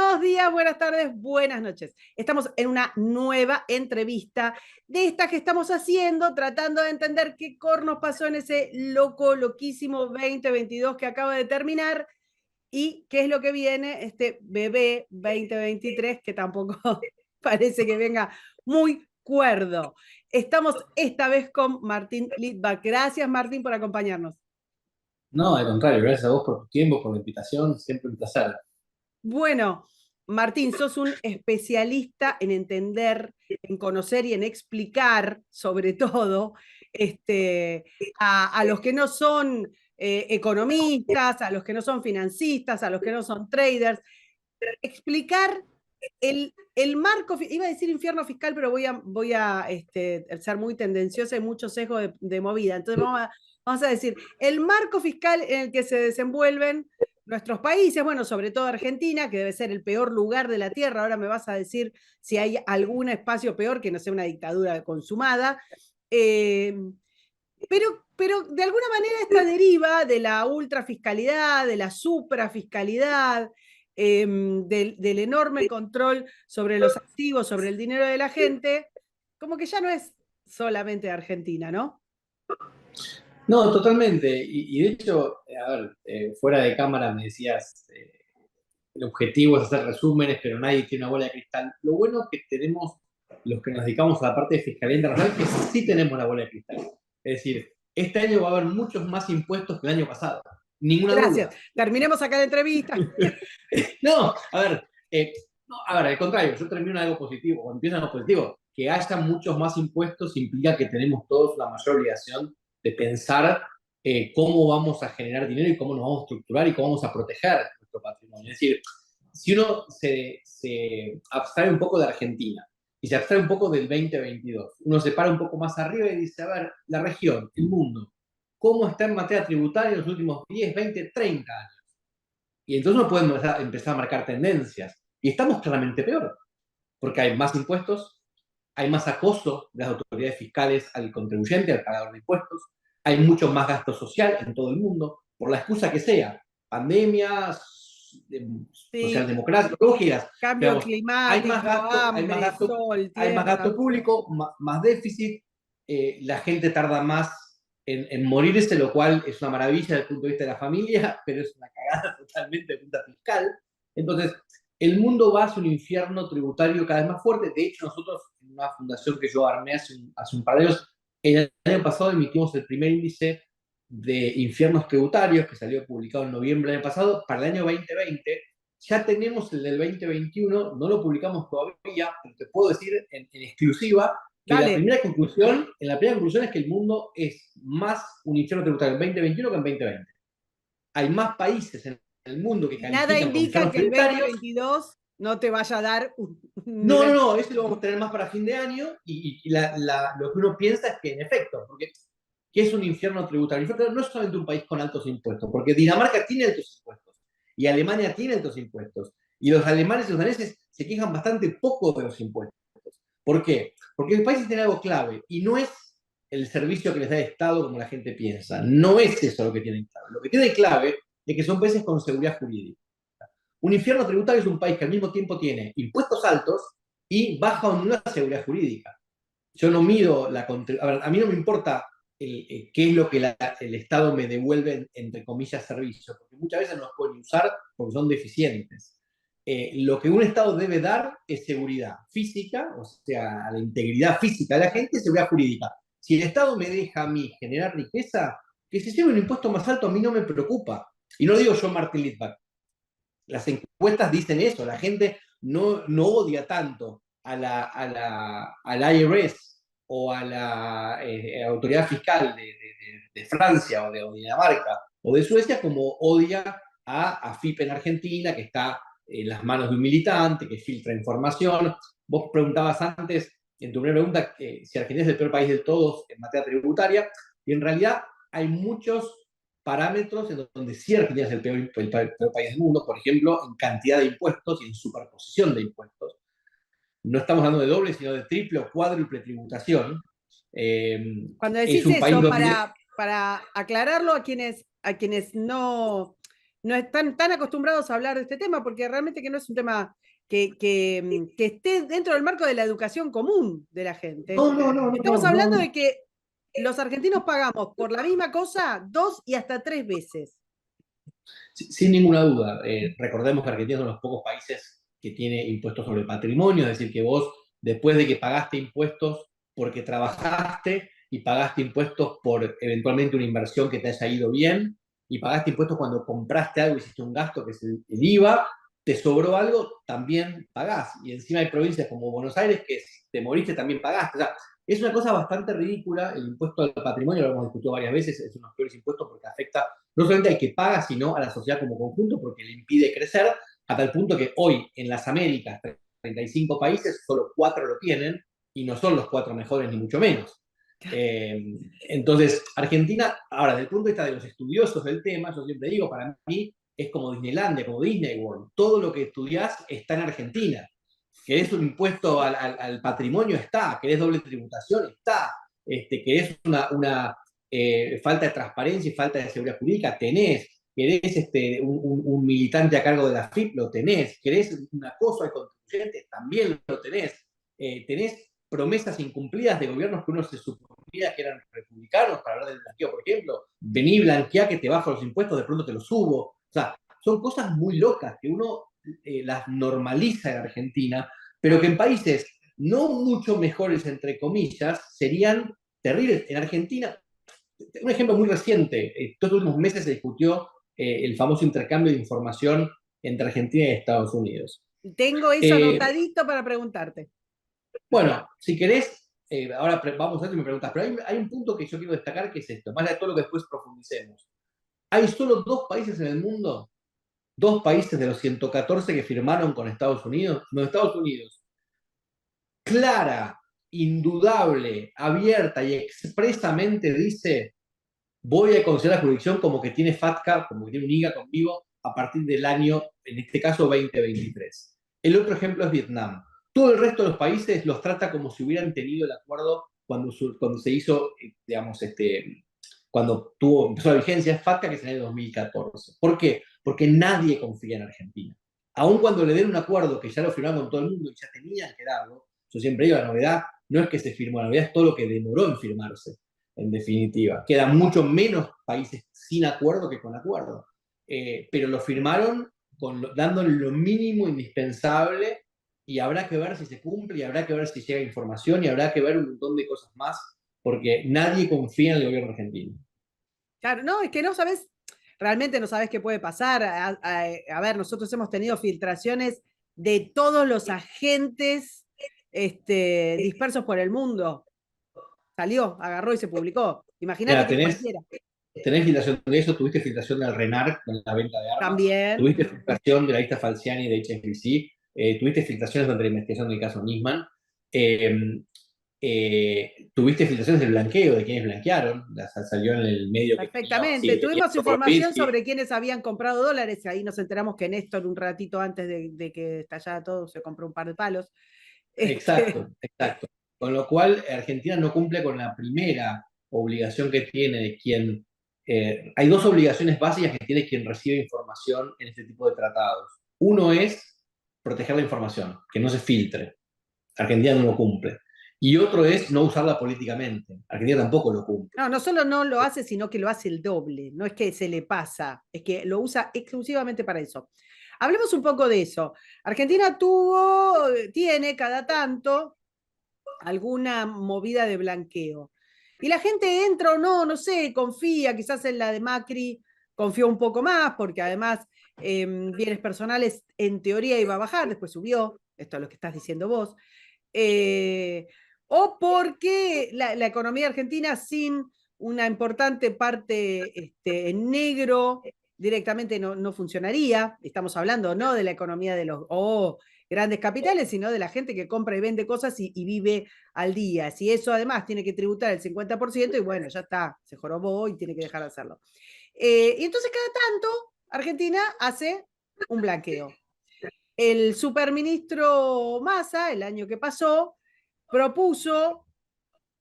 Buenos días, buenas tardes, buenas noches. Estamos en una nueva entrevista de estas que estamos haciendo, tratando de entender qué cornos pasó en ese loquísimo 2022 que acaba de terminar y qué es lo que viene este bebé 2023 que tampoco parece que venga muy cuerdo. Estamos esta vez con Martín Litvak. Gracias, Martín, por acompañarnos. No, al contrario, gracias a vos por tu tiempo, por la invitación, siempre un placer. Bueno, Martín, sos un especialista en entender, en conocer y en explicar, sobre todo, a los que no son economistas, a los que no son financistas, a los que no son traders, explicar el marco, iba a decir infierno fiscal, pero voy a ser muy tendenciosa y mucho sesgo de movida. Entonces vamos a decir, el marco fiscal en el que se desenvuelven nuestros países, bueno, sobre todo Argentina, que debe ser el peor lugar de la tierra. Ahora me vas a decir si hay algún espacio peor que no sea una dictadura consumada. Eh, pero de alguna manera esta deriva de la ultrafiscalidad, de la suprafiscalidad, del enorme control sobre los activos, sobre el dinero de la gente, como que ya no es solamente de Argentina, ¿no? No, totalmente. Y de hecho, a ver, fuera de cámara me decías, el objetivo es hacer resúmenes, pero nadie tiene una bola de cristal. Lo bueno que tenemos los que nos dedicamos a la parte de fiscalía internacional es que sí tenemos la bola de cristal. Es decir, este año va a haber muchos más impuestos que el año pasado. Ninguna Gracias. duda. Terminemos acá la entrevista. No, a ver, no, a ver, al contrario, yo termino en algo positivo. Cuando empieza en algo positivo, que haya muchos más impuestos implica que tenemos todos la mayor obligación de pensar cómo vamos a generar dinero y cómo nos vamos a estructurar y cómo vamos a proteger nuestro patrimonio. Es decir, si uno se abstrae un poco de Argentina y se abstrae un poco del 2022, uno se para un poco más arriba y dice, a ver, la región, el mundo, ¿cómo está en materia tributaria en los últimos 10, 20, 30 años? Y entonces uno puede empezar a marcar tendencias. Y estamos claramente peor, porque hay más impuestos, hay más acoso de las autoridades fiscales al contribuyente, al pagador de impuestos, hay mucho más gasto social en todo el mundo, por la excusa que sea, pandemias, Sí, socialdemocracia, lo que vos quieras. cambio Digamos, climático, hambre, sol, hay más tierra. gasto público, más déficit, la gente tarda más en morirse, lo cual es una maravilla desde el punto de vista de la familia, pero es una cagada totalmente de punta fiscal. Entonces, el mundo va hacia un infierno tributario cada vez más fuerte. De hecho, nosotros, en una fundación que yo armé hace un par de años, el año pasado emitimos el primer índice de infiernos tributarios, que salió publicado en noviembre del año pasado, para el año 2020. Ya tenemos el del 2021, no lo publicamos todavía, pero te puedo decir en exclusiva que Dale. la primera conclusión es que el mundo es más un infierno tributario en 2021 que en 2020. Hay más países en el mundo que Y nada califican como indica infiernos que el tributarios. 2022 no te vaya a dar un No, no, nivel. no, eso lo vamos a tener más para fin de año y lo que uno piensa es que en efecto, porque ¿qué es un infierno tributario? No es solamente un país con altos impuestos, porque Dinamarca tiene altos impuestos y Alemania tiene altos impuestos y los alemanes y los daneses se quejan bastante poco de los impuestos. ¿Por qué? Porque los países tienen algo clave y no es el servicio que les da el Estado como la gente piensa. No es eso lo que tienen clave. Lo que tiene clave es que son países con seguridad jurídica. Un infierno tributario es un país que al mismo tiempo tiene impuestos altos y baja o nula seguridad jurídica. Yo no mido la... A ver, a mí no me importa qué es lo que el Estado me devuelve, entre comillas, servicios, porque muchas veces no los pueden usar porque son deficientes. Lo que un Estado debe dar es seguridad física, o sea, la integridad física de la gente y seguridad jurídica. Si el Estado me deja a mí generar riqueza, que se lleve un impuesto más alto a mí no me preocupa. Y no lo digo yo, Martin Litvak. Las encuestas dicen eso, la gente no odia tanto al IRS o a la autoridad fiscal de Francia o de Dinamarca o de Suecia como odia a AFIP en Argentina, que está en las manos de un militante, que filtra información. Vos preguntabas antes, en tu primera pregunta, si Argentina es el peor país de todos en materia tributaria, y en realidad hay muchos parámetros en donde sí Argentina es el peor país del mundo, por ejemplo, en cantidad de impuestos y en superposición de impuestos. No estamos hablando de doble, sino de triple o cuádruple tributación. Cuando Es decís un país eso, donde... para aclararlo a quienes no, no están tan acostumbrados a hablar de este tema, porque realmente que no es un tema que esté dentro del marco de la educación común de la gente. No, no, no, Estamos no, no, hablando no. de que los argentinos pagamos por la misma cosa 2 y hasta 3 veces. Sin ninguna duda. Recordemos que Argentina es uno de los pocos países que tiene impuestos sobre patrimonio, es decir, que vos, después de que pagaste impuestos porque trabajaste y pagaste impuestos por eventualmente una inversión que te haya ido bien, y pagaste impuestos cuando compraste algo, hiciste un gasto que es el IVA, te sobró algo, también pagás. Y encima hay provincias como Buenos Aires que si te moriste también pagaste. O sea, es una cosa bastante ridícula. El impuesto al patrimonio, lo hemos discutido varias veces, es uno de los peores impuestos porque afecta no solamente al que paga, sino a la sociedad como conjunto, porque le impide crecer, a tal punto que hoy en las Américas, 35 países, solo 4 lo tienen, y no son los 4 mejores, ni mucho menos. Entonces, Argentina, ahora, desde el punto de vista de los estudiosos del tema, yo siempre digo, para mí es como Disneylandia, como Disney World. Todo lo que estudiás está en Argentina. ¿Querés un impuesto al patrimonio? Está. ¿Querés doble tributación? Está. ¿Querés una falta de transparencia y falta de seguridad jurídica? Tenés. ¿Querés un militante a cargo de la FIP? Lo tenés. ¿Querés un acoso al contribuyente? También lo tenés. Tenés promesas incumplidas de gobiernos que uno se suponía que eran republicanos, para hablar del blanqueo, por ejemplo. Vení, blanqueá que te bajo los impuestos, de pronto te los subo. O sea, son cosas muy locas que uno las normaliza en Argentina, pero que en países no mucho mejores, entre comillas, serían terribles. En Argentina, un ejemplo muy reciente, estos últimos meses se discutió el famoso intercambio de información entre Argentina y Estados Unidos. Tengo eso anotadito para preguntarte. Bueno, si querés, ahora vamos a ver si me preguntas, pero hay un punto que yo quiero destacar que es esto, más allá de todo lo que después profundicemos. Hay solo 2 países en el mundo, 2 países de los 114 que firmaron con Estados Unidos, no, Estados Unidos, clara, indudable, abierta y expresamente dice: voy a considerar la jurisdicción como que tiene FATCA, como que tiene un IGA conmigo a partir del año, en este caso, 2023. El otro ejemplo es Vietnam. Todo el resto de los países los trata como si hubieran tenido el acuerdo cuando se hizo, digamos, cuando empezó la vigencia FATCA, que es en el 2014. ¿Por qué? Porque nadie confía en Argentina. Aun cuando le den un acuerdo que ya lo firmaron con todo el mundo y ya tenían que darlo, yo siempre digo, la novedad no es que se firmó, la novedad es todo lo que demoró en firmarse, en definitiva. Quedan mucho menos países sin acuerdo que con acuerdo. Pero lo firmaron dándole lo mínimo indispensable, y habrá que ver si se cumple, y habrá que ver si llega información, y habrá que ver un montón de cosas más, porque nadie confía en el gobierno argentino. Claro, no, es que no sabes, realmente no sabes qué puede pasar. A ver, nosotros hemos tenido filtraciones de todos los agentes dispersos por el mundo. Salió, agarró y se publicó. Imagínate Mira, que cualquiera. tenés filtración de eso, tuviste filtración del RENAR con la venta de armas, También, tuviste filtración de la lista Falciani de HSBC, tuviste filtraciones durante la investigación del caso Nisman, eh, tuviste filtraciones del blanqueo, de quienes blanquearon, salió en el medio que tenía, perfectamente. sí, tenía Tuvimos información Bobrisky. sobre quiénes habían comprado dólares. Ahí nos enteramos que Néstor, un ratito antes de que estallara todo, se compró un par de palos. Este, Exacto, exacto. Con lo cual, Argentina no cumple con la primera obligación que tiene de quien... hay 2 obligaciones básicas que tiene quien recibe información en este tipo de tratados. Uno es proteger la información, que no se filtre. Argentina no lo cumple. Y otro es no usarla políticamente. Argentina tampoco lo cumple. No, no solo no lo hace, sino que lo hace el doble. No es que se le pasa, es que lo usa exclusivamente para eso. Hablemos un poco de eso. Argentina tiene cada tanto alguna movida de blanqueo. Y la gente entra o no, no sé, confía, quizás en la de Macri confió un poco más, porque además bienes personales en teoría iba a bajar, después subió, esto es lo que estás diciendo vos. Eh, o porque la economía argentina sin una importante parte en negro directamente no funcionaría. Estamos hablando no de la economía de los grandes capitales, sino de la gente que compra y vende cosas y vive al día. Si eso además tiene que tributar el 50%, y bueno, ya está, se jorobó y tiene que dejar de hacerlo. Y entonces cada tanto Argentina hace un blanqueo. El superministro Massa, el año que pasó, propuso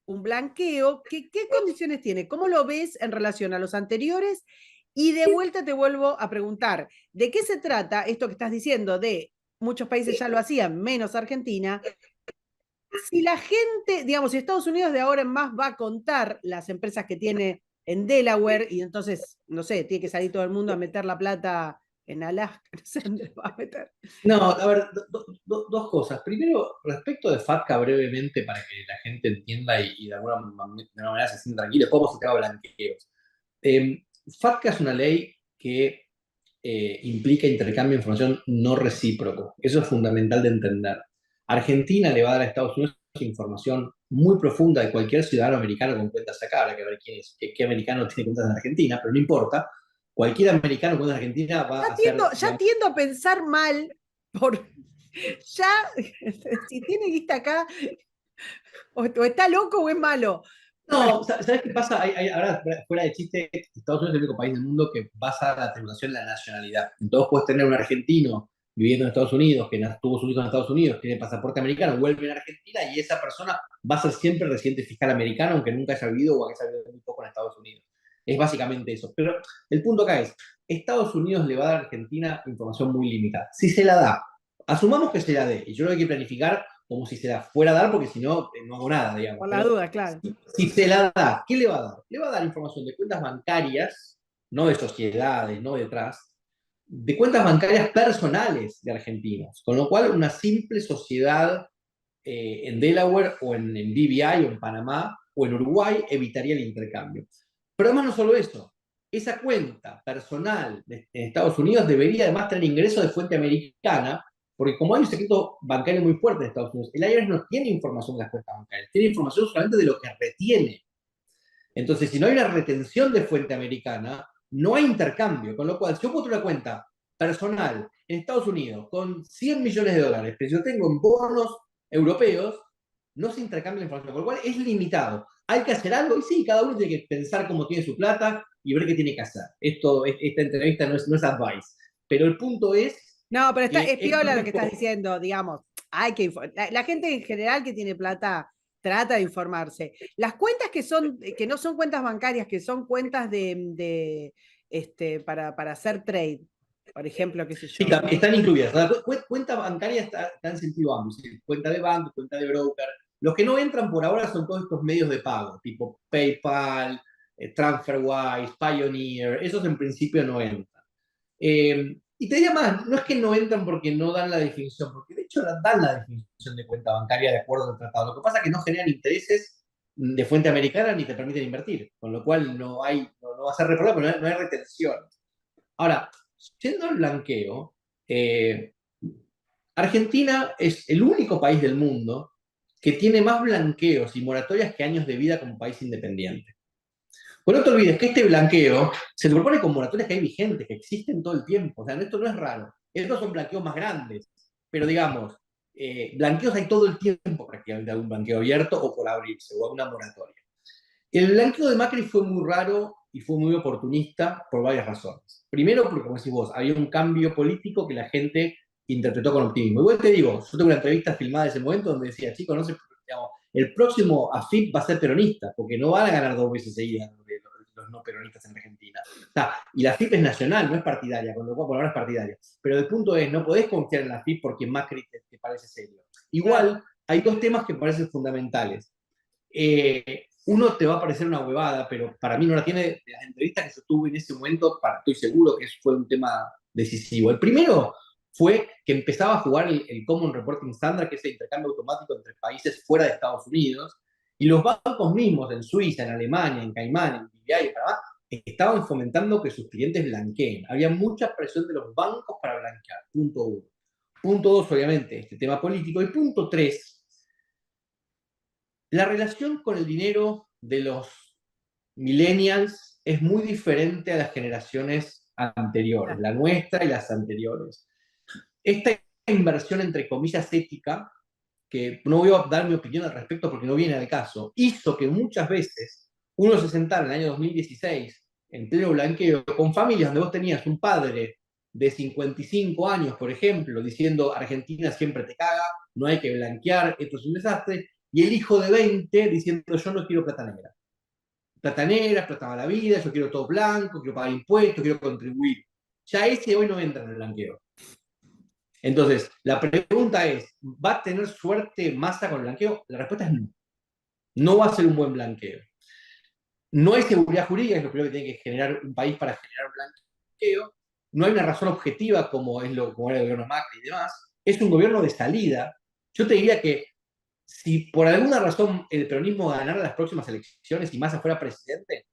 un blanqueo. ¿Qué condiciones tiene? ¿Cómo lo ves en relación a los anteriores? Y de vuelta te vuelvo a preguntar, ¿de qué se trata esto que estás diciendo de muchos países ya lo hacían, menos Argentina? Si la gente, digamos, si Estados Unidos de ahora en más va a contar las empresas que tiene en Delaware y entonces, no sé, tiene que salir todo el mundo a meter la plata en Alaska, no sé dónde va a meter. No, a ver, dos cosas. Primero, respecto de FATCA brevemente, para que la gente entienda y de alguna manera se sienta tranquila, cómo se te va blanqueos. FATCA es una ley que implica intercambio de información no recíproco. Eso es fundamental de entender. Argentina le va a dar a Estados Unidos información muy profunda de cualquier ciudadano americano con cuentas acá. Habrá que ver quién es, qué americano tiene cuentas en Argentina, pero no importa. Cualquier americano con cuentas en Argentina va a ser, Ya digamos, tiendo a pensar mal por ya si tiene guita acá o está loco o es malo. no, ¿sabes qué pasa? Ahora, fuera de chiste, Estados Unidos es el único país del mundo que basa la tributación en la nacionalidad. Entonces puedes tener un argentino viviendo en Estados Unidos, que tuvo sus hijos en Estados Unidos, tiene pasaporte americano, vuelve a Argentina y esa persona va a ser siempre residente fiscal americano, aunque nunca haya vivido o haya vivido muy poco en Estados Unidos. Es básicamente eso. Pero el punto acá es, Estados Unidos le va a dar a Argentina información muy limitada. Si se la da, asumamos que se la dé, y yo creo que hay que planificar como si se la fuera a dar, porque si no, no hago nada, digamos. Por la Pero duda, claro. si se la da, ¿qué le va a dar? Le va a dar información de cuentas bancarias, no de sociedades, no detrás, de cuentas bancarias personales de argentinos. Con lo cual, una simple sociedad en Delaware o en BVI o en Panamá o en Uruguay evitaría el intercambio. Pero además no solo eso, esa cuenta personal en Estados Unidos debería además tener ingresos de fuente americana, porque como hay un secreto bancario muy fuerte en Estados Unidos, el IRS no tiene información de las cuentas bancarias, tiene información solamente de lo que retiene. Entonces, si no hay una retención de fuente americana, no hay intercambio. Con lo cual, si yo puedo tener una cuenta personal en Estados Unidos con 100 millones de dólares, pero yo tengo en bonos europeos, no se intercambia la información, con lo cual es limitado. Hay que hacer algo y sí, cada uno tiene que pensar cómo tiene su plata y ver qué tiene que hacer. Esta entrevista no es advice, pero el punto es No, pero que es piola lo que estás poco. diciendo, digamos. Hay que la gente en general que tiene plata trata de informarse. Las cuentas que no son cuentas bancarias, que son cuentas para hacer trade, por ejemplo, qué sé Sí, yo. están incluidas. La cuenta bancaria está en sentido amplio, ¿sí? Cuenta de banco, cuenta de broker. Los que no entran por ahora son todos estos medios de pago, tipo PayPal, TransferWise, Pioneer. Esos en principio no entran. Y te diría más, no es que no entran porque no dan la definición, porque de hecho dan la definición de cuenta bancaria de acuerdo al tratado. Lo que pasa es que no generan intereses de fuente americana ni te permiten invertir, con lo cual no va a ser reprobado, pero no hay retención. Ahora, siendo el blanqueo, Argentina es el único país del mundo que tiene más blanqueos y moratorias que años de vida como país independiente. Pues no te olvides que este blanqueo se propone con moratorias que hay vigentes, que existen todo el tiempo. O sea, esto no es raro. Estos son blanqueos más grandes. Pero digamos, blanqueos hay todo el tiempo prácticamente, algún blanqueo abierto o por abrirse, o alguna moratoria. El blanqueo de Macri fue muy raro y fue muy oportunista por varias razones. Primero, porque, como decís vos, había un cambio político que la gente interpretó con optimismo. Igual te digo, yo tengo una entrevista filmada de ese momento donde decía, chicos, no sé, digamos, el próximo AFIP va a ser peronista, porque no van a ganar 2 veces seguidas los no peronistas en Argentina. O sea, y la AFIP es nacional, no es partidaria, con lo cual por ahora es partidaria. Pero el punto es, no podés confiar en la AFIP porque Macri te parece serio. Igual, claro, hay dos temas que me parecen fundamentales. Uno te va a parecer una huevada, pero para mí no la tiene. De las entrevistas que yo tuve en ese momento, estoy seguro que eso fue un tema decisivo. El primero fue que empezaba a jugar el Common Reporting Standard, que es el intercambio automático entre países fuera de Estados Unidos, y los bancos mismos en Suiza, en Alemania, en Caimán, en BVI, en Panamá, estaban fomentando que sus clientes blanqueen. Había mucha presión de los bancos para blanquear, punto uno. Punto dos, obviamente, este tema político. Y punto tres, la relación con el dinero de los millennials es muy diferente a las generaciones anteriores, la nuestra y las anteriores. Esta inversión, entre comillas, ética, que no voy a dar mi opinión al respecto porque no viene al caso, hizo que muchas veces uno se sentara en el año 2016 en pleno blanqueo con familias donde vos tenías un padre de 55 años, por ejemplo, diciendo Argentina siempre te caga, no hay que blanquear, esto es un desastre, y el hijo de 20 diciendo yo no quiero plata negra. plata negra, plata mala vida, yo quiero todo blanco, quiero pagar impuestos, quiero contribuir. Ya ese hoy no entra en el blanqueo. Entonces, la pregunta es, ¿va a tener suerte Massa con el blanqueo? La respuesta es no. No va a ser un buen blanqueo. No hay seguridad jurídica, es lo primero que tiene que generar un país para generar un blanqueo. No hay una razón objetiva como como era el gobierno Macri y demás. Es un gobierno de salida. Yo te diría que si por alguna razón el peronismo ganara las próximas elecciones y Massa fuera presidente,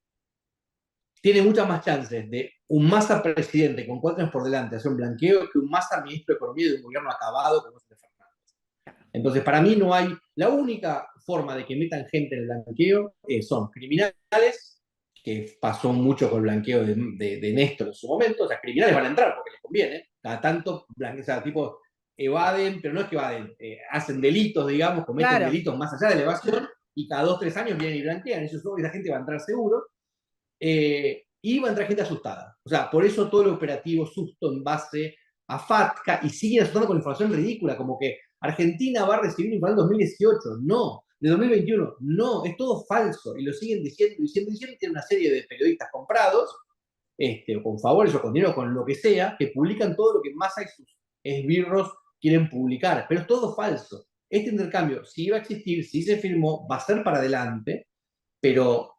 tiene muchas más chances de un Massa presidente con 4 años por delante hacer un blanqueo que un Massa ministro de Economía de un gobierno acabado como es el de Fernández. Entonces, para mí no hay... La única forma de que metan gente en el blanqueo son criminales, que pasó mucho con el blanqueo de Néstor en su momento. O sea, criminales van a entrar porque les conviene. Cada tanto, o sea, tipo, evaden, pero no es que evaden, hacen delitos, digamos, cometen delitos más allá de la evasión, y cada 2 o 3 años vienen y blanquean. Esa gente va a entrar seguro. Y va a entrar gente asustada. O sea, por eso todo el operativo susto en base a FATCA, y siguen asustando con información ridícula, como que Argentina va a recibir información en 2018. No. De 2021. No. Es todo falso. Y lo siguen diciendo. Tiene una serie de periodistas comprados, o con favores o con dinero, con lo que sea, que publican todo lo que Massa y sus esbirros quieren publicar. Pero es todo falso. Este intercambio, si iba a existir, si se firmó, va a ser para adelante, pero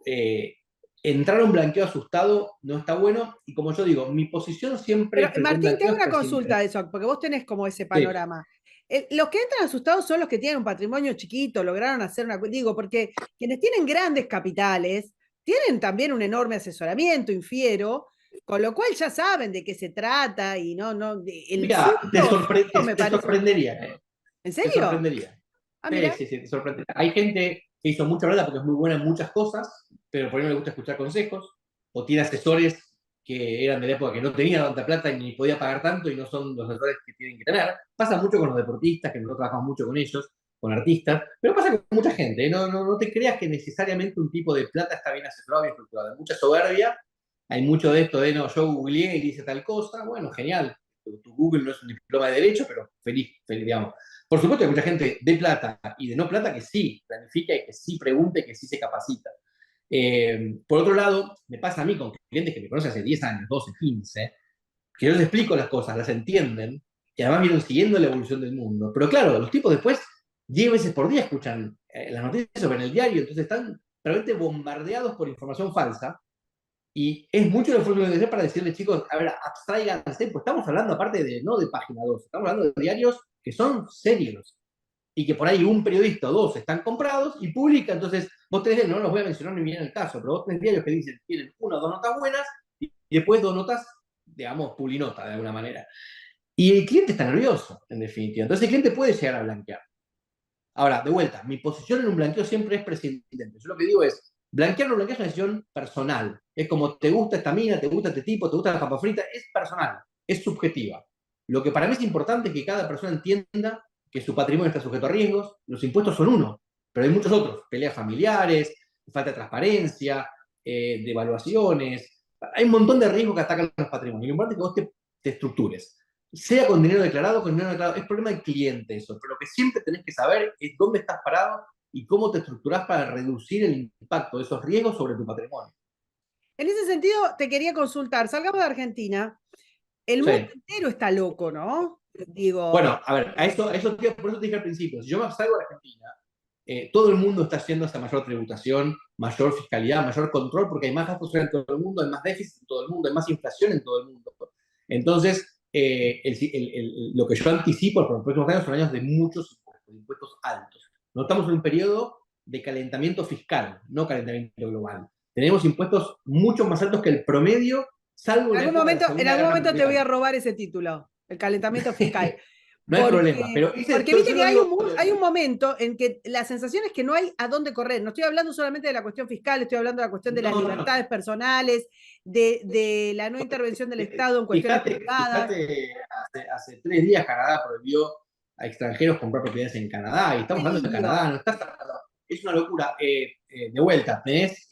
entrar a un blanqueo asustado no está bueno, y como yo digo, mi posición siempre... Pero Martín, te hago una consulta de eso, porque vos tenés como ese panorama. Sí. Los que entran asustados son los que tienen un patrimonio chiquito, lograron hacer una... Digo, porque quienes tienen grandes capitales tienen también un enorme asesoramiento, infiero, con lo cual ya saben de qué se trata y no... Mira, te sorprendería. ¿En serio? Te sorprendería. Ah, sí, te sorprendería. Hay gente que hizo mucha plata porque es muy buena en muchas cosas, pero por ahí no le gusta escuchar consejos, o tiene asesores que eran de la época que no tenían tanta plata y ni podía pagar tanto y no son los asesores que tienen que tener. Pasa mucho con los deportistas, que nosotros trabajamos mucho con ellos, con artistas, pero pasa con mucha gente. No te creas que necesariamente un tipo de plata está bien asesorado, bien estructurado. Hay mucha soberbia, hay mucho de esto de, no, yo googleé y dice tal cosa, bueno, genial. Tu Google no es un diploma de derecho, pero feliz, digamos. Por supuesto hay mucha gente de plata y de no plata que sí planifica y que sí pregunta y que sí se capacita. Por otro lado, me pasa a mí con clientes que me conocen hace 10 años, 12, 15, que yo les explico las cosas, las entienden, y además vienen siguiendo la evolución del mundo. Pero claro, los tipos después 10 veces por día escuchan las noticias o en el diario, entonces están realmente bombardeados por información falsa, y es mucho el esfuerzo que hacer para decirles, chicos, a ver, abstráiganse, pues estamos hablando aparte de, no de página 2, estamos hablando de diarios que son serios, y que por ahí un periodista o dos están comprados y publica. Entonces vos tenés, no los voy a mencionar ni bien en el caso, pero vos tenés diarios que dicen, tienen 1 o 2 notas buenas y después 2 notas, digamos, pulinota de alguna manera. Y el cliente está nervioso, en definitiva. Entonces el cliente puede llegar a blanquear. Ahora, de vuelta, mi posición en un blanqueo siempre es prescindente. Yo lo que digo es, blanquear o no blanquear es una decisión personal. Es como, te gusta esta mina, te gusta este tipo, te gusta la papa frita, es personal, es subjetiva. Lo que para mí es importante es que cada persona entienda que su patrimonio está sujeto a riesgos. Los impuestos son uno, pero hay muchos otros. Peleas familiares, falta de transparencia, devaluaciones. Hay un montón de riesgos que atacan los patrimonios. Lo importante es que vos te estructures. Sea con dinero declarado, con dinero declarado. Es problema del cliente eso. Pero lo que siempre tenés que saber es dónde estás parado y cómo te estructurás para reducir el impacto de esos riesgos sobre tu patrimonio. En ese sentido, te quería consultar. Salgamos de Argentina. El mundo entero está loco, ¿no? Digo... Bueno, a ver, por eso te dije al principio, si yo me salgo de Argentina, todo el mundo está haciendo esa mayor tributación, mayor fiscalidad, mayor control, porque hay más gastos en todo el mundo, hay más déficit en todo el mundo, hay más inflación en todo el mundo. Entonces, lo que yo anticipo por los próximos años son años de muchos impuestos altos. No estamos en un periodo de calentamiento fiscal, no calentamiento global. Tenemos impuestos mucho más altos que el promedio, salvo en algún momento te voy a robar ese título, el calentamiento fiscal. No hay problema. Pero porque viste que hay un momento en que la sensación es que no hay a dónde correr. No estoy hablando solamente de la cuestión fiscal, estoy hablando de la cuestión de las libertades personales, de la no intervención del Estado en cuestiones privadas. Hace 3 días Canadá prohibió a extranjeros comprar propiedades en Canadá, y estamos hablando de Canadá, no estás hablando. Es una locura. De vuelta, tenés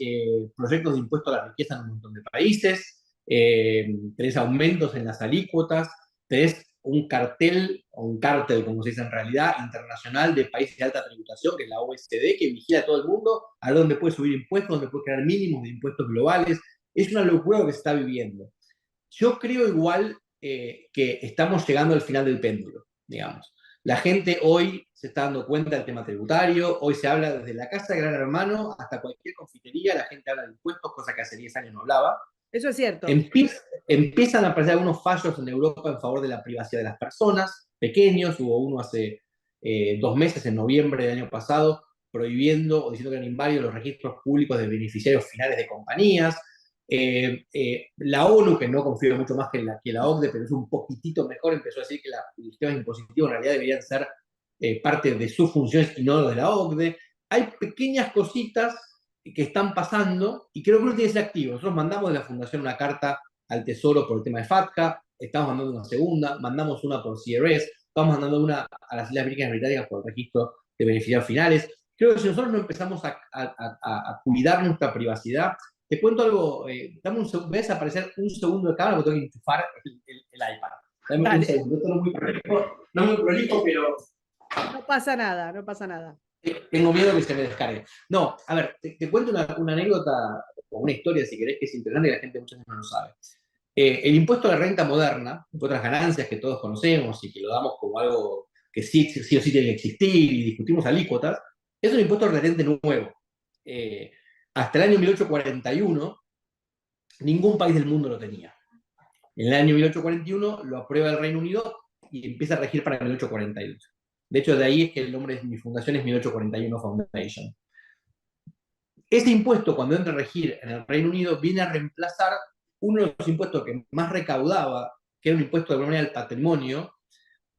proyectos de impuesto a la riqueza en un montón de países, tenés aumentos en las alícuotas, tenés un cartel, o un cártel, como se dice en realidad, internacional de países de alta tributación, que es la OECD, que vigila a todo el mundo, a dónde puede subir impuestos, dónde puede crear mínimos de impuestos globales. Es una locura lo que se está viviendo. Yo creo igual que estamos llegando al final del péndulo, digamos. La gente hoy se está dando cuenta del tema tributario, hoy se habla desde la casa de Gran Hermano hasta cualquier confitería, la gente habla de impuestos, cosa que hace 10 años no hablaba. Eso es cierto. Empiezan a aparecer algunos fallos en Europa en favor de la privacidad de las personas, pequeños, hubo uno hace 2 meses, en noviembre del año pasado, prohibiendo o diciendo que eran inválidos los registros públicos de beneficiarios finales de compañías. La ONU, que no confío mucho más que la OCDE, pero es un poquitito mejor, empezó a decir que los sistemas impositivos en realidad deberían ser parte de sus funciones y no de la OCDE. Hay pequeñas cositas que están pasando y creo que uno tiene que ser activo. Nosotros mandamos de la Fundación una carta al Tesoro por el tema de FATCA, estamos mandando una segunda, mandamos una por CRS, estamos mandando una a las Islas Vírgenes Británicas por el registro de beneficiarios finales. Creo que si nosotros no empezamos a cuidar nuestra privacidad, te cuento algo, dame un segundo, voy a desaparecer un segundo de cámara porque tengo que enchufar el iPad. Dame un segundo, esto no es muy prolijo, pero... No pasa nada, no pasa nada. Tengo miedo que se me descargue. No, a ver, te cuento una anécdota o una historia, si querés, que es interesante y la gente muchas veces no lo sabe. El impuesto a la renta moderna, otras ganancias que todos conocemos y que lo damos como algo que sí o sí tiene que existir y discutimos alícuotas, es un impuesto relativamente nuevo. Hasta el año 1841, ningún país del mundo lo tenía. En el año 1841 lo aprueba el Reino Unido y empieza a regir para el 1842. De hecho, de ahí es que el nombre de mi fundación es 1841 Foundation. Ese impuesto, cuando entra a regir en el Reino Unido, viene a reemplazar uno de los impuestos que más recaudaba, que era un impuesto de alguna manera al patrimonio,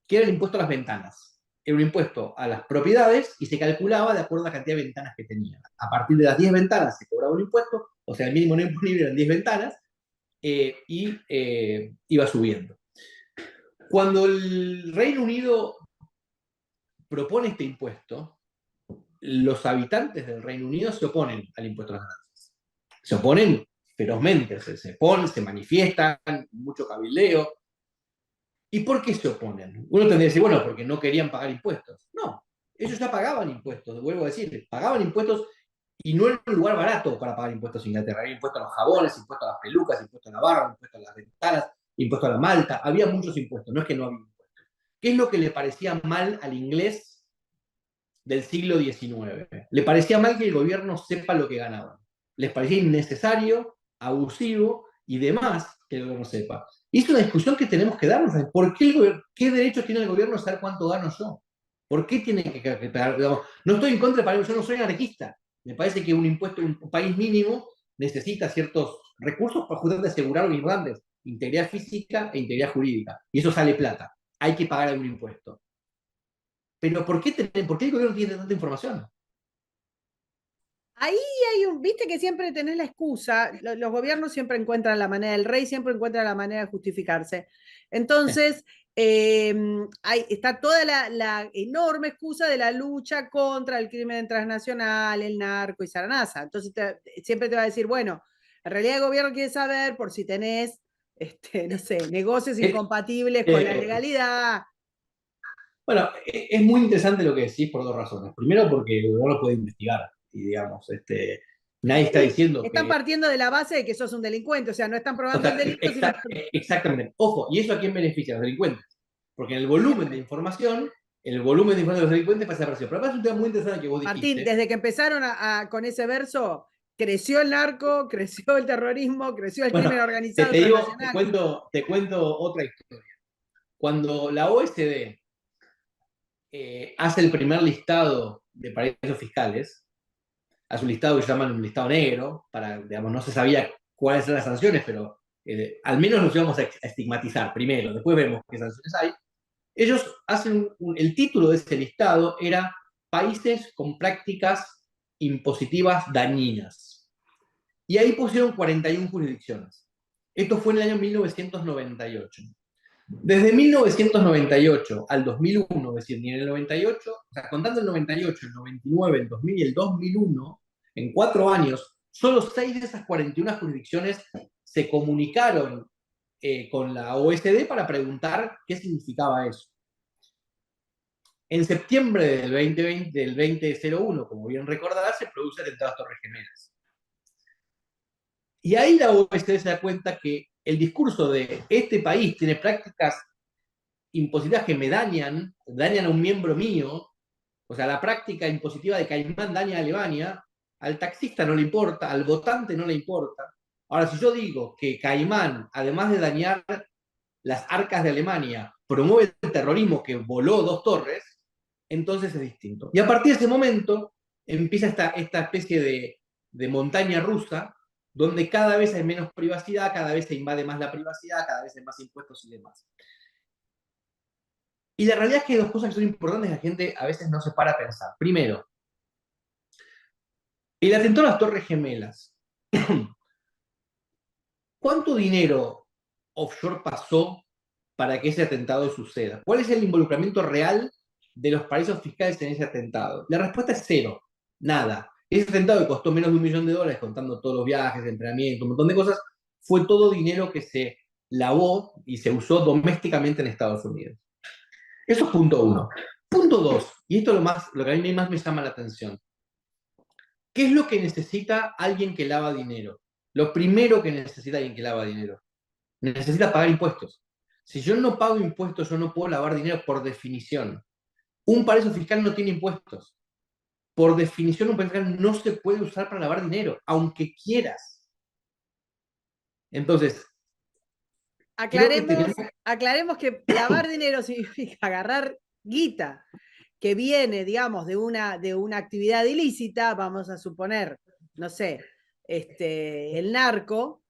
que era el impuesto a las ventanas. Era un impuesto a las propiedades y se calculaba de acuerdo a la cantidad de ventanas que tenía. A partir de las 10 ventanas se cobraba un impuesto, o sea, el mínimo no imponible eran 10 ventanas, y iba subiendo. Cuando el Reino Unido propone este impuesto, los habitantes del Reino Unido se oponen al impuesto a las ganancias. Se oponen ferozmente, se manifiestan, mucho cabildeo. ¿Y por qué se oponen? Uno tendría que decir, bueno, porque no querían pagar impuestos. No, ellos ya pagaban impuestos, vuelvo a decir, pagaban impuestos y no era un lugar barato para pagar impuestos en Inglaterra. Había impuestos a los jabones, impuestos a las pelucas, impuestos a la barba, impuestos a las ventanas, impuestos a la malta. Había muchos impuestos, no es que no había impuestos. ¿Qué es lo que le parecía mal al inglés del siglo XIX? Le parecía mal que el gobierno sepa lo que ganaban. Les parecía innecesario, abusivo y demás que el gobierno sepa. Y es una discusión que tenemos que darnos. ¿Por qué derecho tiene el gobierno a saber cuánto gano yo? ¿Por qué tiene que pagar? No estoy en contra de pagar, yo no soy anarquista. Me parece que un impuesto en un país mínimo necesita ciertos recursos para justamente asegurar lo importante: integridad física e integridad jurídica. Y eso sale plata. Hay que pagar algún impuesto. Pero ¿por qué el gobierno tiene tanta información? Ahí viste que siempre tenés la excusa, los gobiernos siempre encuentran la manera, el rey siempre encuentra la manera de justificarse. Entonces, está toda la enorme excusa de la lucha contra el crimen transnacional, el narco y Saranaza. Entonces, siempre te va a decir, bueno, en realidad el gobierno quiere saber por si tenés, no sé, negocios incompatibles con la legalidad. Bueno, es muy interesante lo que decís por dos razones. Primero, porque el gobierno puede investigar y, digamos, nadie está diciendo Están partiendo de la base de que sos un delincuente, o sea, no están probando el delito. Exactamente. Ojo, ¿y eso a quién beneficia? A los delincuentes. Porque en el volumen de información, de los delincuentes pasa desaparecido. Pero además es un tema muy interesante que vos dijiste. Martín, desde que empezaron con ese verso, creció el narco, creció el terrorismo, creció el crimen organizado. Te cuento otra historia. Cuando la OECD hace el primer listado de paraísos fiscales, hace un listado que se llama un listado negro, digamos, no se sabía cuáles eran las sanciones, pero al menos los íbamos a estigmatizar primero, después vemos qué sanciones hay. Ellos hacen el título de ese listado era Países con prácticas impositivas dañinas. Y ahí pusieron 41 jurisdicciones. Esto fue en el año 1998. Desde 1998 al 2001, es decir, ni en el 98, o sea, contando el 98, el 99, el 2000 y el 2001, en 4 años, solo 6 de esas 41 jurisdicciones se comunicaron con la OSD para preguntar qué significaba eso. En septiembre del 2020, del 2001, como bien recordarás, se produce el atentado a Torres Gemelas. Y ahí la OSD se da cuenta que el discurso de este país tiene prácticas impositivas que me dañan a un miembro mío, o sea, la práctica impositiva de Caimán daña a Alemania, al taxista no le importa, al votante no le importa. Ahora, si yo digo que Caimán, además de dañar las arcas de Alemania, promueve el terrorismo que voló 2 torres, entonces es distinto. Y a partir de ese momento empieza esta especie de montaña rusa, donde cada vez hay menos privacidad, cada vez se invade más la privacidad, cada vez hay más impuestos y demás. Y la realidad es que hay dos cosas que son importantes que la gente a veces no se para a pensar. Primero, el atentado a las Torres Gemelas. ¿Cuánto dinero offshore pasó para que ese atentado suceda? ¿Cuál es el involucramiento real de los paraísos fiscales en ese atentado? La respuesta es cero, nada. Ese atentado que costó menos de $1 millón, contando todos los viajes, entrenamiento, un montón de cosas, fue todo dinero que se lavó y se usó domésticamente en Estados Unidos. Eso es punto uno. Punto dos, y esto es lo que a mí más me llama la atención. ¿Qué es lo que necesita alguien que lava dinero? Lo primero que necesita alguien que lava dinero. Necesita pagar impuestos. Si yo no pago impuestos, yo no puedo lavar dinero por definición. Un paraíso fiscal no tiene impuestos. Por definición, un paraíso fiscal no se puede usar para lavar dinero, aunque quieras. Entonces, aclaremos que lavar dinero significa agarrar guita que viene, digamos, de una actividad ilícita, vamos a suponer, no sé, el narco,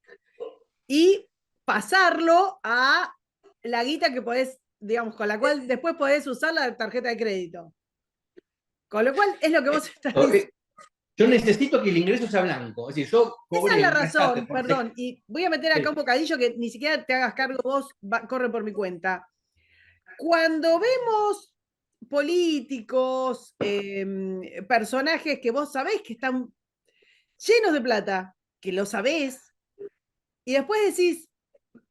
y pasarlo a la guita que podés, digamos, con la cual después podés usar la tarjeta de crédito. Con lo cual es lo que vos estás diciendo. Yo necesito que el ingreso sea blanco. Es decir, yo cobre. Esa es la razón, perdón. Y voy a meter acá un bocadillo que ni siquiera te hagas cargo vos, corre por mi cuenta. Cuando vemos políticos, personajes que vos sabés que están llenos de plata, que lo sabés, y después decís,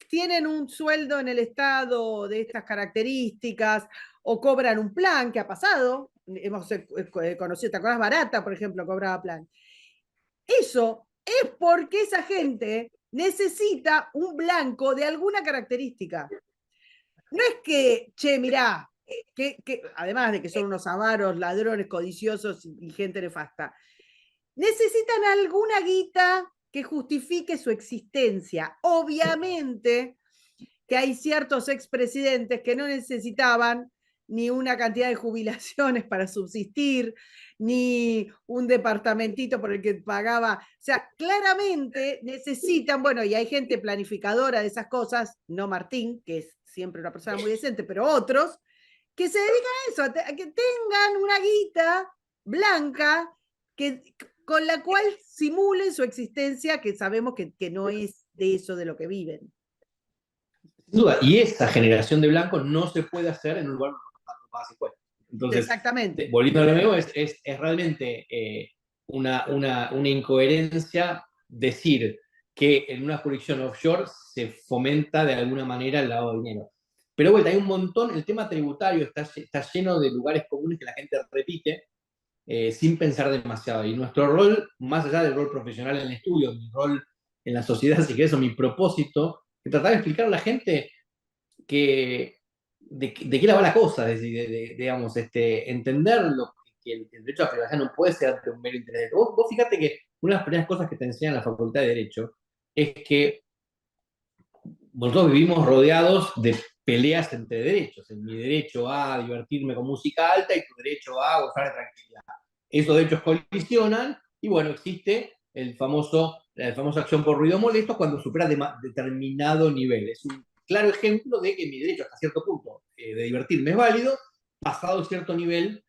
tienen un sueldo en el Estado de estas características, o cobran un plan, que ha pasado, hemos conocido, ¿te acuerdas? Barata, por ejemplo, cobraba plan. Eso es porque esa gente necesita un blanco de alguna característica. No es que, che, mirá, que además de que son unos avaros, ladrones, codiciosos y gente nefasta, necesitan alguna guita que justifique su existencia. Obviamente que hay ciertos expresidentes que no necesitaban ni una cantidad de jubilaciones para subsistir, ni un departamentito por el que pagaba. O sea, claramente necesitan, bueno, y hay gente planificadora de esas cosas, no Martín, que es siempre una persona muy decente, pero otros, que se dedican a eso, a que tengan una guita blanca con la cual simulen su existencia, que sabemos que no es de eso de lo que viven. Sin duda, y esa generación de blancos no se puede hacer en un lugar donde no pagas impuestos. Entonces, exactamente. Volviendo a lo mismo, es realmente una incoherencia decir que en una jurisdicción offshore se fomenta de alguna manera el lavado de dinero. Pero bueno, hay un montón, el tema tributario está lleno de lugares comunes que la gente repite sin pensar demasiado. Y nuestro rol, más allá del rol profesional en el estudio, mi rol en la sociedad, si querés, o mi propósito, es tratar de explicar a la gente de qué la va la cosa, es decir, digamos, entender que el derecho a la privacidad no puede ser ante un mero interés. Vos fíjate que una de las primeras cosas que te enseñan en la Facultad de Derecho es que nosotros vivimos rodeados de peleas entre derechos. En mi derecho a divertirme con música alta y tu derecho a gozar de tranquilidad. Esos derechos colisionan y bueno, existe la famosa acción por ruido molesto cuando supera determinado nivel. Es un claro ejemplo de que mi derecho hasta cierto punto de divertirme es válido, pasado cierto nivel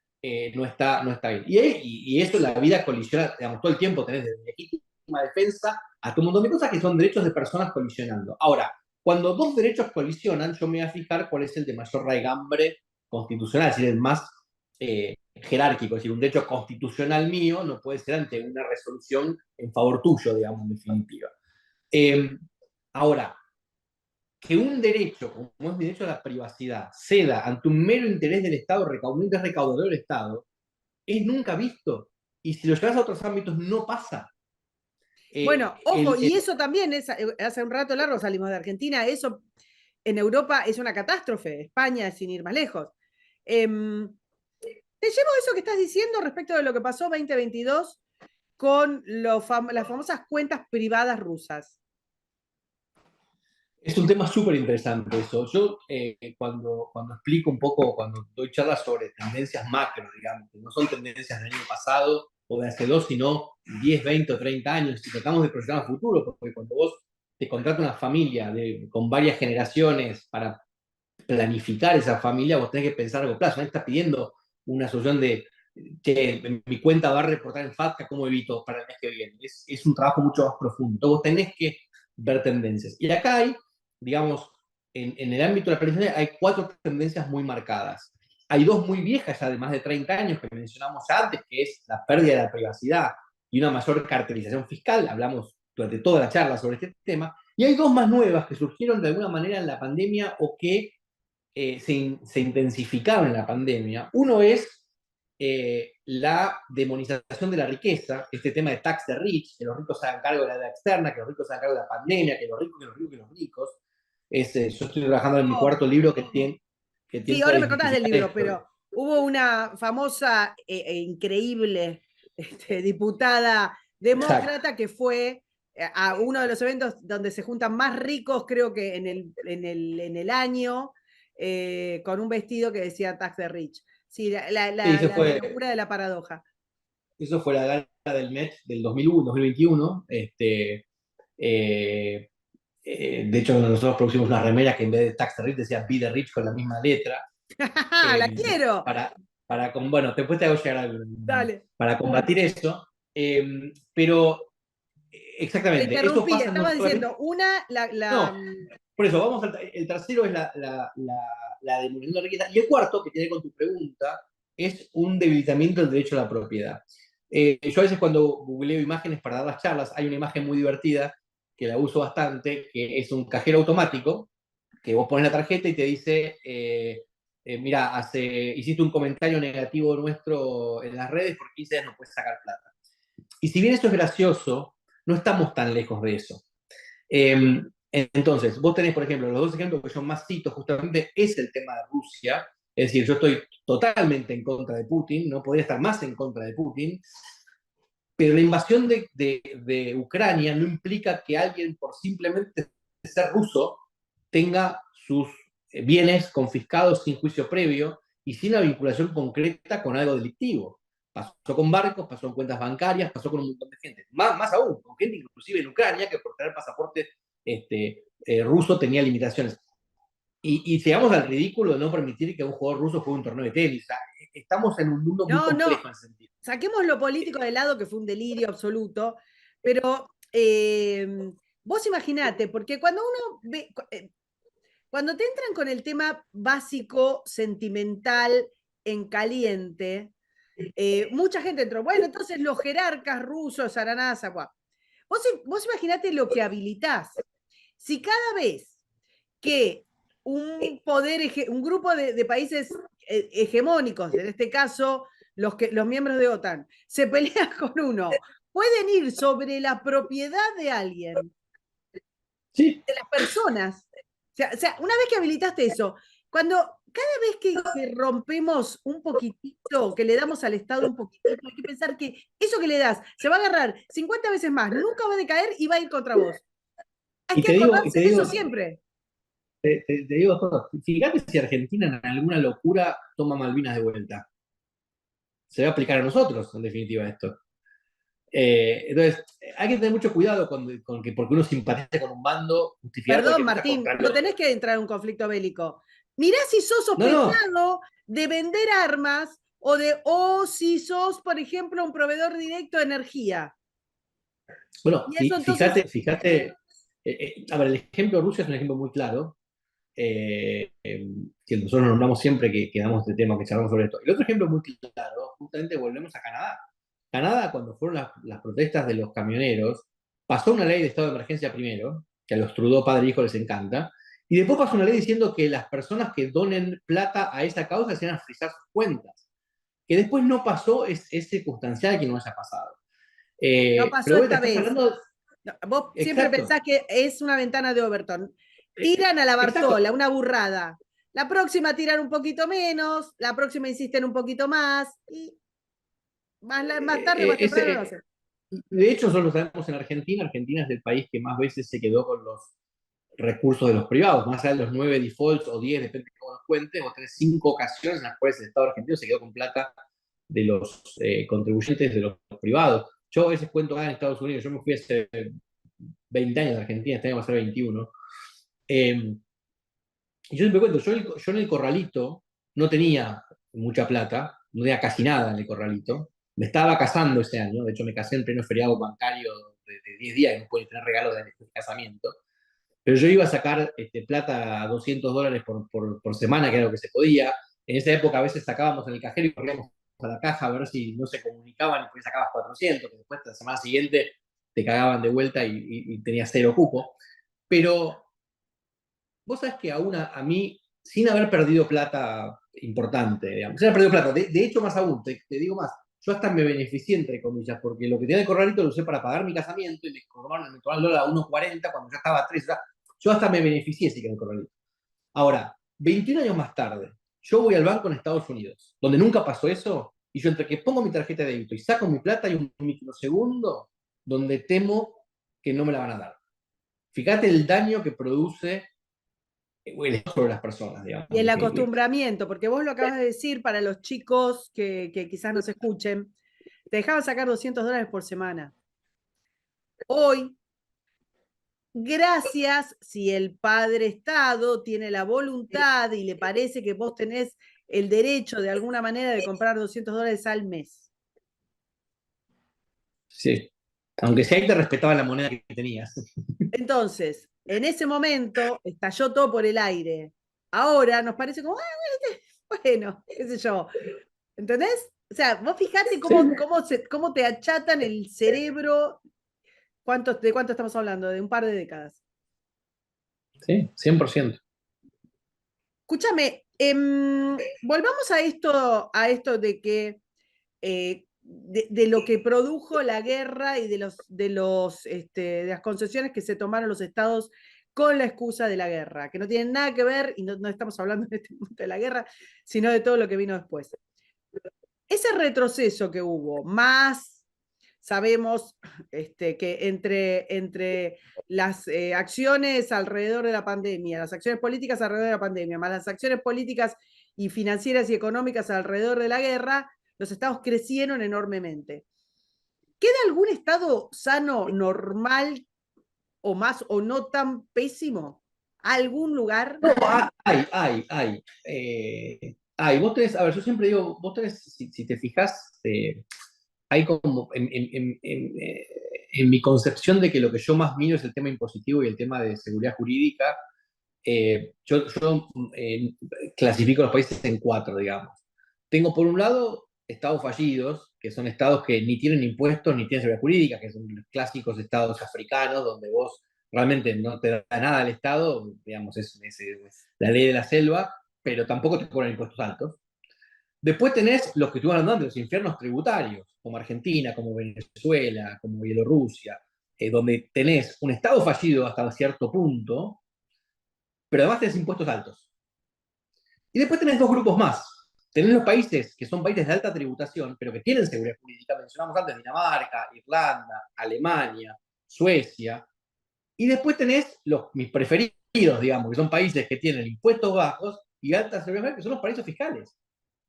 no está bien. Y eso la vida colisiona, digamos, todo el tiempo tenés desde legítima defensa hasta un montón de cosas que son derechos de personas colisionando. Ahora, cuando dos derechos colisionan, yo me voy a fijar cuál es el de mayor raigambre constitucional, es decir, el más jerárquico, es decir, un derecho constitucional mío no puede ser ante una resolución en favor tuyo, digamos, en definitiva. Ahora, que un derecho, como es el derecho a la privacidad, ceda ante un mero interés del Estado, un interés recaudador del Estado, es nunca visto. Y si lo llevas a otros ámbitos, no pasa. Bueno, ojo, El, y eso también es, hace un rato largo salimos de Argentina, eso en Europa es una catástrofe, España sin ir más lejos. Te llevo eso que estás diciendo respecto de lo que pasó 2022 con las famosas cuentas privadas rusas. Es un tema súper interesante eso. Yo cuando explico un poco, cuando doy charlas sobre tendencias macro, digamos, que no son tendencias del año pasado o de hace dos, sino 10, 20 o 30 años, si tratamos de proyectar a futuro, porque cuando vos te contratas una familia con varias generaciones para planificar esa familia, vos tenés que pensar a largo plazo. Nadie está pidiendo una solución de que mi cuenta va a reportar en FATCA, ¿cómo evito para el mes que viene? Es un trabajo mucho más profundo. Entonces vos tenés que ver tendencias. Y acá hay, digamos, en el ámbito de la planificación hay cuatro tendencias muy marcadas. Hay dos muy viejas, ya de más de 30 años, que mencionamos antes, que es la pérdida de la privacidad y una mayor cartelización fiscal. Hablamos durante toda la charla sobre este tema. Y hay dos más nuevas que surgieron de alguna manera en la pandemia o que se intensificaron en la pandemia. Uno es la demonización de la riqueza, este tema de tax the rich, que los ricos se hagan cargo de la deuda externa, que los ricos se hagan cargo de la pandemia, que los ricos, que los ricos, que los ricos. Yo estoy trabajando en mi Oh, cuarto libro que sí, tiende a ahora me contás del desmitificar libro, esto. pero hubo una famosa e increíble diputada Exacto. demócrata que fue a uno de los eventos donde se juntan más ricos, creo que en el año, con un vestido que decía Tax the Rich. Sí, Sí, la locura de la paradoja. eso fue la gala del Met del 2001, 2021. De hecho, nosotros producimos una remera que en vez de Tax the Rich decía Be the Rich con la misma letra. ¡La eh, quiero! para, bueno, después te hago llegar algo Dale, para combatir eso. Pero te exactamente, eso interrumpí, pasa no estaba solamente. diciendo, una, No, por eso, el tercero es la demolición de riqueza. Y el cuarto, que tiene con tu pregunta, es un debilitamiento del derecho a la propiedad. Yo a veces cuando googleo imágenes para dar las charlas, hay una imagen muy divertida que la uso bastante, que es un cajero automático, que vos pones la tarjeta y te dice, mira, hiciste un comentario negativo nuestro en las redes, por 15 días no puedes sacar plata. Y si bien eso es gracioso, no estamos tan lejos de eso. Eh, entonces, vos tenés, por ejemplo, los dos ejemplos que yo más cito justamente es el tema de Rusia. Es decir, yo estoy totalmente en contra de Putin, no podría estar más en contra de Putin, pero la invasión de Ucrania no implica que alguien por simplemente ser ruso tenga sus bienes confiscados sin juicio previo y sin la vinculación concreta con algo delictivo. Pasó con barcos, pasó en cuentas bancarias, pasó con un montón de gente. Más aún, con gente inclusive en Ucrania que por tener pasaporte ruso tenía limitaciones. Y llegamos al ridículo de no permitir que un jugador ruso juegue un torneo de tenis. O sea, estamos en un mundo muy no, no, complejo en ese sentido. saquemos lo político de lado, que fue un delirio absoluto, pero vos imaginate, porque cuando uno ve, cuando te entran con el tema básico, sentimental, en caliente, mucha gente entró, bueno, entonces los jerarcas rusos, Aranasa, vos imaginate lo que habilitás. Si cada vez que un grupo de países hegemónicos, en este caso los miembros de OTAN, se pelean con uno, pueden ir sobre la propiedad de alguien, Sí, de las personas. O sea, una vez que habilitaste eso, cada vez que rompemos un poquitito, que le damos al Estado un poquitito, hay que pensar que eso que le das se va a agarrar 50 veces más, nunca va a decaer y va a ir contra vos. Hay y que te digo, y acordarse te de eso digo, siempre. te digo dos cosas. Fíjate si Argentina en alguna locura toma Malvinas de vuelta. Se va a aplicar a nosotros, en definitiva, esto. Entonces, hay que tener mucho cuidado con que porque uno simpatiza con un bando, justificar Perdón, cualquier cosa contra Martín, el no otro. tenés que entrar en un conflicto bélico. Mirá si sos No, no. sospechado de vender armas o si sos, por ejemplo, un proveedor directo de energía. Bueno, Y eso entonces, fíjate, a ver, el ejemplo de Rusia es un ejemplo muy claro, que nosotros nombramos siempre que damos este tema, que charlamos sobre esto. El otro ejemplo muy claro, justamente volvemos a Canadá. Canadá, cuando fueron las protestas de los camioneros, pasó una ley de estado de emergencia primero, que a los Trudeau padre e hijo les encanta, Y después pasó una ley diciendo que las personas que donen plata a esa causa se van a frizar sus cuentas. Que después no pasó, es circunstancial que no haya pasado. No pasó Pero bueno, te esta estás vez. hablando. No, vos siempre Exacto. pensás que es una ventana de Overton. Tiran a la Exacto. Bartola, una burrada. La próxima tiran un poquito menos, la próxima insisten un poquito más, y más tarde o más temprano lo hacen. De hecho, nosotros lo sabemos en Argentina. Argentina es el país que más veces se quedó con los recursos de los privados, más allá de los 9 defaults o 10, depende de cómo los cuentes, vos tenés 5 ocasiones en las cuales el Estado argentino se quedó con plata de los contribuyentes de los privados. Yo a veces cuento acá en Estados Unidos, yo me fui hace 20 años de Argentina, este año va a ser 21. Y yo siempre cuento, yo en el corralito no tenía mucha plata, no tenía casi nada en el corralito. Me estaba casando ese año, de hecho me casé en pleno feriado bancario de 10 días y no pude tener regalos de casamiento. Pero yo iba a sacar plata a $200 por semana, que era lo que se podía. En esa época a veces sacábamos en el cajero y corríamos a la caja a ver si no se comunicaban y pues sacabas 400, que después la semana siguiente te cagaban de vuelta y tenías cero cupo. Pero vos sabés que a mí, sin haber perdido plata importante, digamos, sin haber perdido plata, de hecho más aún, te digo más, yo hasta me beneficié, entre comillas, porque lo que tenía de corralito lo usé para pagar mi casamiento y me cobraron el dólar a 1.40 cuando ya estaba a 3. O sea, yo hasta me beneficié sí que en el corralito. Ahora, 21 años más tarde, yo voy al banco en Estados Unidos, donde nunca pasó eso, y yo entre que pongo mi tarjeta de débito y saco mi plata hay un microsegundo donde temo que no me la van a dar. Fíjate el daño que produce sobre las personas, digamos. Y el acostumbramiento, porque vos lo acabas de decir para los chicos que quizás nos escuchen, te dejaban sacar $200 por semana. Hoy, gracias si el padre Estado tiene la voluntad y le parece que vos tenés el derecho de alguna manera de comprar $200 al mes. Sí. Aunque sea ahí te respetaba la moneda que tenías. Entonces, en ese momento estalló todo por el aire. Ahora nos parece como, bueno, qué sé yo. ¿Entendés? O sea, vos fijate Sí, cómo te achatan el cerebro. ¿De cuánto estamos hablando? De un par de décadas. sí, 100%. Escúchame, volvamos a esto de que de lo que produjo la guerra y de las concesiones que se tomaron los estados con la excusa de la guerra, que no tienen nada que ver, y no estamos hablando en este momento de la guerra, sino de todo lo que vino después. Ese retroceso que hubo, más sabemos que entre las acciones alrededor de la pandemia, las acciones políticas alrededor de la pandemia, más las acciones políticas y financieras y económicas alrededor de la guerra, los estados crecieron enormemente. ¿Queda algún estado sano, normal, o más o no tan pésimo? ¿Algún lugar? No, hay. Vos tenés, a ver, yo siempre digo, vos tenés, si te fijas, hay como en mi concepción de que lo que yo más miro es el tema impositivo y el tema de seguridad jurídica. Yo clasifico los países en cuatro, digamos. Tengo por un lado estados fallidos, que son estados que ni tienen impuestos ni tienen seguridad jurídica, que son los clásicos estados africanos, donde vos realmente no te da nada al Estado, digamos, es la ley de la selva, pero tampoco te cobran impuestos altos. Después tenés los que estuvieron hablando, los infiernos tributarios, como Argentina, como Venezuela, como Bielorrusia, donde tenés un Estado fallido hasta cierto punto, pero además tenés impuestos altos. Y después tenés dos grupos más. Tenés los países que son países de alta tributación, pero que tienen seguridad jurídica. Mencionamos antes Dinamarca, Irlanda, Alemania, Suecia. Y después tenés mis preferidos, digamos, que son países que tienen impuestos bajos y alta seguridad, que son los paraísos fiscales.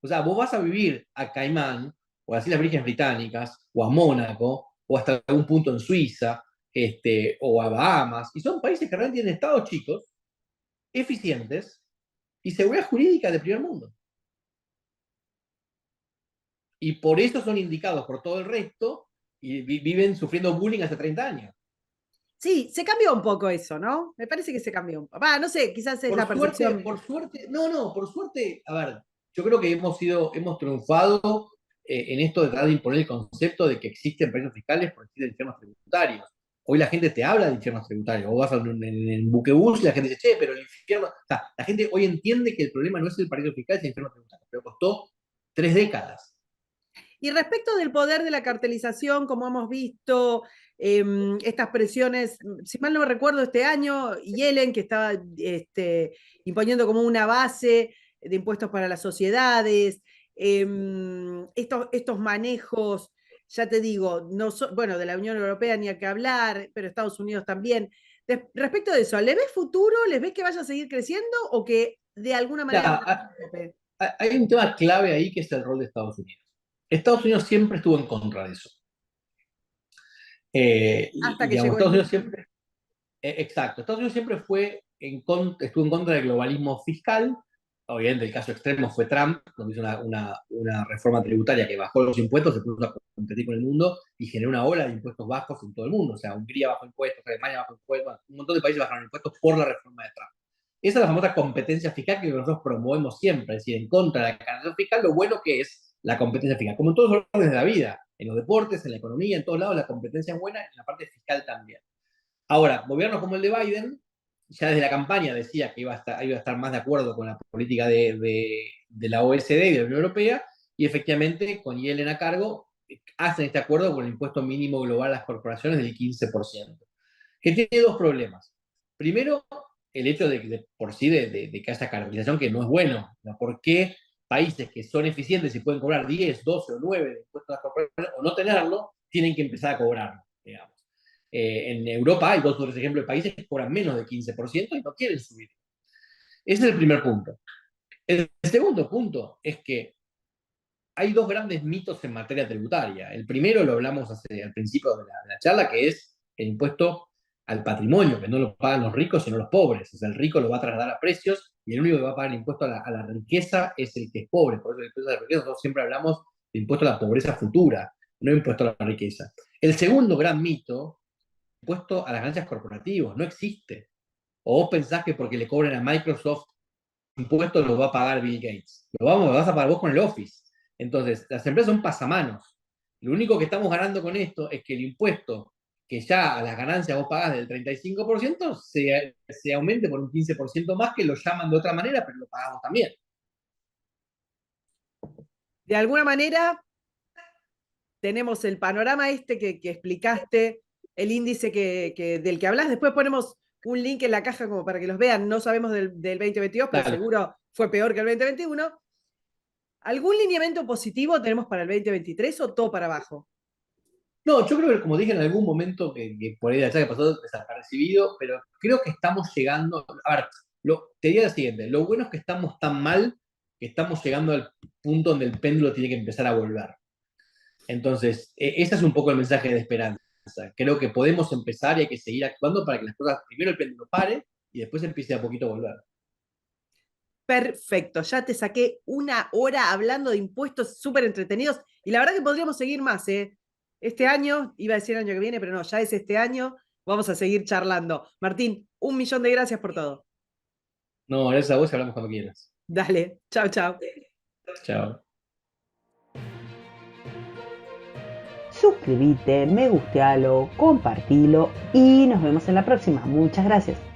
O sea, vos vas a vivir a Caimán, o a las Islas Vírgenes Británicas, o a Mónaco, o hasta algún punto en Suiza, o a Bahamas, y son países que realmente tienen estados chicos, eficientes, y seguridad jurídica de primer mundo. Y por eso son indicados por todo el resto y viven sufriendo bullying hace 30 años. Sí, se cambió un poco eso, ¿no? Me parece que se cambió un poco. No sé, quizás es la percepción. Por suerte, a ver, yo creo que hemos triunfado en esto de tratar de imponer el concepto de que existen paraísos fiscales porque existen infiernos tributarios. hoy la gente te habla de infiernos tributarios. Vos vas en buquebús y la gente dice, che, pero el infierno. O sea, la gente hoy entiende que el problema no es el paraíso fiscal, es el infierno tributario. Pero costó 3 décadas. Y respecto del poder de la cartelización, como hemos visto, estas presiones, si mal no me recuerdo, este año, Yellen, que estaba imponiendo como una base de impuestos para las sociedades, estos manejos, ya te digo, no bueno, de la Unión Europea ni a qué hablar, pero Estados Unidos también. Respecto de eso, ¿le ves futuro? ¿Les ves que vaya a seguir creciendo o que de alguna manera van a tope? Hay un tema clave ahí que es el rol de Estados Unidos. Estados Unidos siempre estuvo en contra de eso. Hasta que Digamos, llegó el Estados Unidos mundo. siempre, exacto, Estados Unidos siempre estuvo en contra del globalismo fiscal. Obviamente el caso extremo fue Trump, donde hizo una reforma tributaria que bajó los impuestos, se puso a competir con el mundo y generó una ola de impuestos bajos en todo el mundo. O sea, Hungría bajó impuestos, Alemania bajó impuestos, un montón de países bajaron impuestos por la reforma de Trump. Esa es la famosa competencia fiscal que nosotros promovemos siempre, es decir, en contra de la carga fiscal, lo bueno que es la competencia fiscal, como en todos los órdenes de la vida, en los deportes, en la economía, en todos lados, la competencia es buena, en la parte fiscal también. Ahora, gobiernos como el de Biden, ya desde la campaña decía que iba a estar más de acuerdo con la política de la OECD y de la Unión Europea, y efectivamente, con Yellen a cargo, hacen este acuerdo con el impuesto mínimo global a las corporaciones del 15%, que tiene dos problemas. Primero, el hecho de por sí de que haya caracterización que no es bueno. ¿No? ¿Por qué países que son eficientes y pueden cobrar 10, 12 o 9 de impuestos a las corporaciones o no tenerlo, tienen que empezar a cobrarlo, digamos? En Europa hay 2 o 3 ejemplos de países que cobran menos del 15% y no quieren subir. Ese es el primer punto. El segundo punto es que hay dos grandes mitos en materia tributaria. El primero lo hablamos al principio de la charla, que es el impuesto al patrimonio, que no lo pagan los ricos, sino los pobres. O sea, el rico lo va a trasladar a precios y el único que va a pagar el impuesto a la riqueza es el que es pobre. Por eso el impuesto a la riqueza, nosotros siempre hablamos de impuesto a la pobreza futura, no impuesto a la riqueza. El segundo gran mito, impuesto a las ganancias corporativas, no existe. O vos pensás que porque le cobren a Microsoft impuestos los va a pagar Bill Gates. Lo vas a pagar vos con el Office. Entonces, las empresas son pasamanos. Lo único que estamos ganando con esto es que el impuesto que ya a las ganancias vos pagás del 35% se aumente por un 15% más, que lo llaman de otra manera, pero lo pagamos también. De alguna manera, tenemos el panorama que explicaste, el índice del que hablas. Después ponemos un link en la caja como para que los vean. No sabemos del 2022, pero Dale. seguro fue peor que el 2021. ¿Algún lineamiento positivo tenemos para el 2023 o todo para abajo? No, yo creo que, como dije en algún momento, que por ahí de allá que pasó desapercibido, pero creo que estamos llegando. A ver, te diría lo siguiente: lo bueno es que estamos tan mal que estamos llegando al punto donde el péndulo tiene que empezar a volver. Entonces, ese es un poco el mensaje de esperanza. Creo que podemos empezar y hay que seguir actuando para que las cosas, primero el péndulo pare y después empiece a poquito a volver. Perfecto, ya te saqué una hora hablando de impuestos súper entretenidos y la verdad que podríamos seguir más, ¿eh? Este año, iba a decir el año que viene, pero no, ya es este año, vamos a seguir charlando. Martín, 1.000.000 de gracias por todo. No, gracias a vos y hablamos cuando quieras. Dale, chao, chao. Chao. Suscríbete, me gustealo, compartilo y nos vemos en la próxima. Muchas gracias.